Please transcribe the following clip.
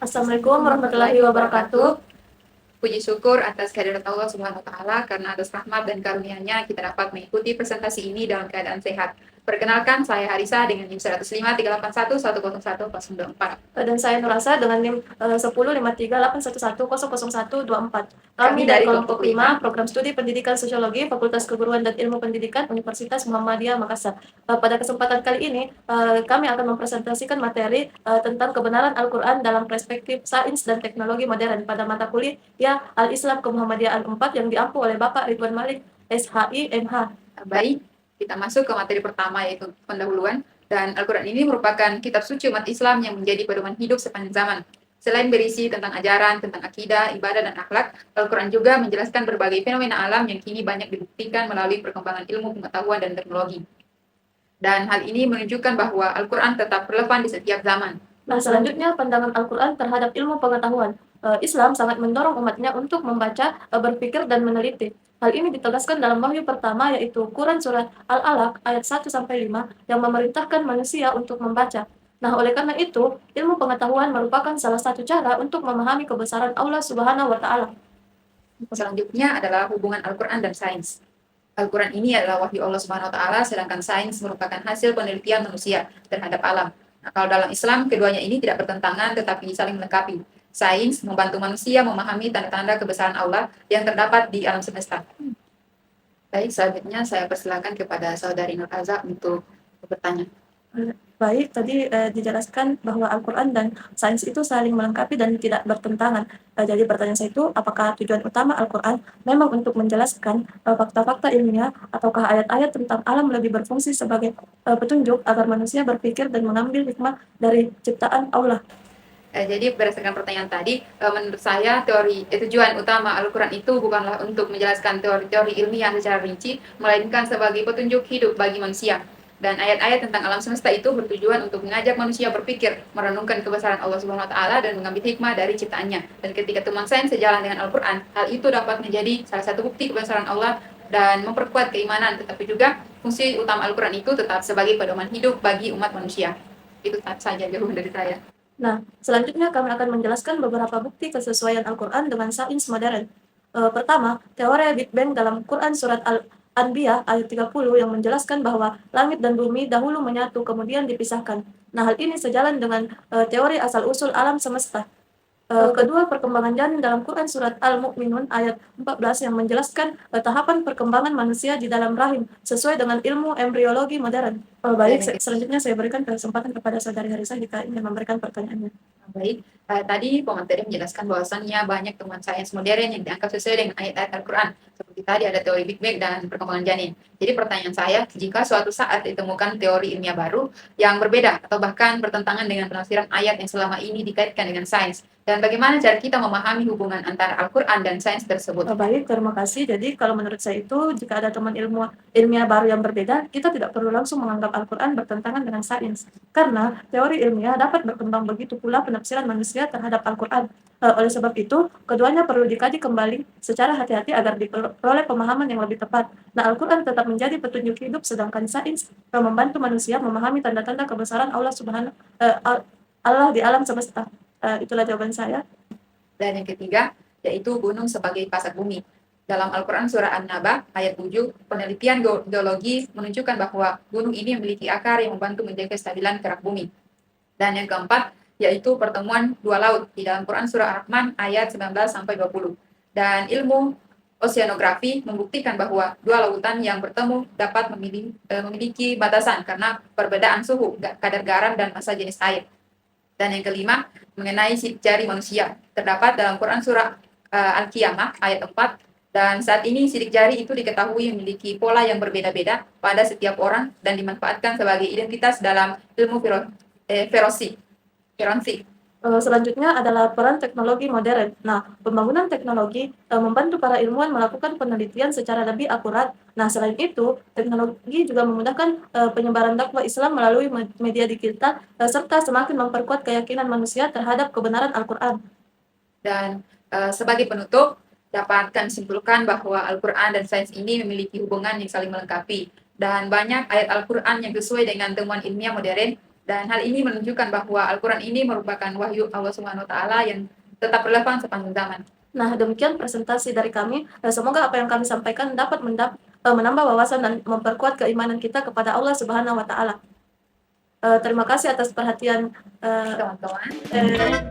Assalamualaikum warahmatullahi wabarakatuh. Puji syukur atas kehadirat Allah Subhanahu wa taala karena atas rahmat dan karunia-Nya kita dapat mengikuti presentasi ini dalam keadaan sehat. Perkenalkan, saya Harisa dengan NIM 10538111024. Dan saya Nurasa dengan NIM 1053811100124. Kami dari kelompok 5 Program Studi Pendidikan Sosiologi Fakultas Keguruan dan Ilmu Pendidikan Universitas Muhammadiyah Makassar. Pada kesempatan kali ini kami akan mempresentasikan materi tentang kebenaran Al-Quran dalam perspektif sains dan teknologi modern pada mata kuliah Al-Islam Kemuhammadiyaan 4 yang diampu oleh Bapak Ridwan Malik, SHI, MH. Baik, kita masuk ke materi pertama yaitu pendahuluan. Dan Al-Quran ini merupakan kitab suci umat Islam yang menjadi pedoman hidup sepanjang zaman. Selain berisi tentang ajaran, tentang akidah, ibadah, dan akhlak, Al-Quran juga menjelaskan berbagai fenomena alam yang kini banyak dibuktikan melalui perkembangan ilmu pengetahuan dan teknologi. Dan hal ini menunjukkan bahwa Al-Quran tetap relevan di setiap zaman. Nah, selanjutnya pandangan Al-Quran terhadap ilmu pengetahuan. Islam sangat mendorong umatnya untuk membaca, berpikir, dan meneliti. Hal ini ditegaskan dalam wahyu pertama yaitu Quran Surat Al-Alaq ayat 1-5 yang memerintahkan manusia untuk membaca. Nah, oleh karena itu, ilmu pengetahuan merupakan salah satu cara untuk memahami kebesaran Allah Subhanahu wa Ta'ala. Selanjutnya adalah hubungan Al-Quran dan sains. Al-Quran ini adalah wahyu Allah Subhanahu wa taala, sedangkan sains merupakan hasil penelitian manusia terhadap alam. Nah, kalau dalam Islam, keduanya ini tidak bertentangan tetapi saling melengkapi. Sains membantu manusia memahami tanda-tanda kebesaran Allah yang terdapat di alam semesta. Baik, selanjutnya saya persilakan kepada Saudari Nur Aza untuk bertanya. Baik, tadi dijelaskan bahwa Al-Quran dan sains itu saling melengkapi dan tidak bertentangan. Jadi pertanyaan saya itu, apakah tujuan utama Al-Quran memang untuk menjelaskan fakta-fakta ilmiah, ataukah ayat-ayat tentang alam lebih berfungsi sebagai petunjuk agar manusia berpikir dan mengambil hikmah dari ciptaan Allah? Jadi berdasarkan pertanyaan tadi, menurut saya tujuan utama Al-Quran itu bukanlah untuk menjelaskan teori-teori ilmiah secara rinci, melainkan sebagai petunjuk hidup bagi manusia. Dan ayat-ayat tentang alam semesta itu bertujuan untuk mengajak manusia berpikir, merenungkan kebesaran Allah Subhanahu wa taala dan mengambil hikmah dari ciptaannya. Dan ketika teman sains sejalan dengan Al-Quran, hal itu dapat menjadi salah satu bukti kebesaran Allah dan memperkuat keimanan, tetapi juga fungsi utama Al-Quran itu tetap sebagai pedoman hidup bagi umat manusia. Itu saja jawaban dari saya. Nah, selanjutnya kami akan menjelaskan beberapa bukti kesesuaian Al-Quran dengan sains modern. Pertama, teori Big Bang dalam Quran Surat Al-Anbiya ayat 30 yang menjelaskan bahwa langit dan bumi dahulu menyatu kemudian dipisahkan. Nah, hal ini sejalan dengan teori asal-usul alam semesta. Kedua, perkembangan janin dalam Quran Surat Al-Mu'minun ayat 14 yang menjelaskan tahapan perkembangan manusia di dalam rahim sesuai dengan ilmu embriologi modern. Baik, selanjutnya saya berikan kesempatan kepada Saudari Harisa jika ingin memberikan pertanyaannya. Baik, tadi pemateri menjelaskan bahwasannya banyak temuan sains modern yang dianggap sesuai dengan ayat-ayat Al-Quran. Seperti tadi ada teori Big Bang dan perkembangan janin. Jadi pertanyaan saya, jika suatu saat ditemukan teori ilmiah baru yang berbeda atau bahkan bertentangan dengan penafsiran ayat yang selama ini dikaitkan dengan sains, dan bagaimana cara kita memahami hubungan antara Al-Quran dan sains tersebut? Baik, terima kasih. Jadi kalau menurut saya itu, jika ada teman ilmiah baru yang berbeda, kita tidak perlu langsung menganggap Al-Quran bertentangan dengan sains. Karena teori ilmiah dapat berkembang, begitu pula penafsiran manusia terhadap Al-Quran. Oleh sebab itu, keduanya perlu dikaji kembali secara hati-hati agar diperoleh pemahaman yang lebih tepat. Nah, Al-Quran tetap menjadi petunjuk hidup, sedangkan sains membantu manusia memahami tanda-tanda kebesaran Allah Allah di alam semesta. Itulah jawaban saya. Dan yang ketiga, yaitu gunung sebagai pasak bumi. Dalam Al-Quran Surah An-Naba ayat 7, penelitian geologi menunjukkan bahwa gunung ini memiliki akar yang membantu menjaga kestabilan kerak bumi. Dan yang keempat, yaitu pertemuan dua laut di dalam Quran Surah Ar-Rahman ayat 19-20. Dan ilmu oceanografi membuktikan bahwa dua lautan yang bertemu dapat memiliki batasan karena perbedaan suhu, kadar garam, dan massa jenis air. Dan yang kelima, mengenai sidik jari manusia. Terdapat dalam Quran Surah Al-Qiyamah ayat 4, dan saat ini sidik jari itu diketahui memiliki pola yang berbeda-beda pada setiap orang dan dimanfaatkan sebagai identitas dalam ilmu forensik. Selanjutnya adalah peran teknologi modern. Nah, pembangunan teknologi membantu para ilmuwan melakukan penelitian secara lebih akurat. Nah, selain itu, teknologi juga memudahkan penyebaran dakwah Islam melalui media digital serta semakin memperkuat keyakinan manusia terhadap kebenaran Al-Quran. Dan sebagai penutup, dapat kami simpulkan bahwa Al-Quran dan sains ini memiliki hubungan yang saling melengkapi. Dan banyak ayat Al-Quran yang sesuai dengan temuan ilmiah modern, Dan hal ini menunjukkan bahwa Al-Quran ini merupakan wahyu Allah Subhanahu wa Ta'ala yang tetap relevan sepanjang zaman. Nah, demikian presentasi dari kami. Semoga apa yang kami sampaikan dapat menambah wawasan dan memperkuat keimanan kita kepada Allah Subhanahu wa Ta'ala. Terima kasih atas perhatian Teman-teman. eh,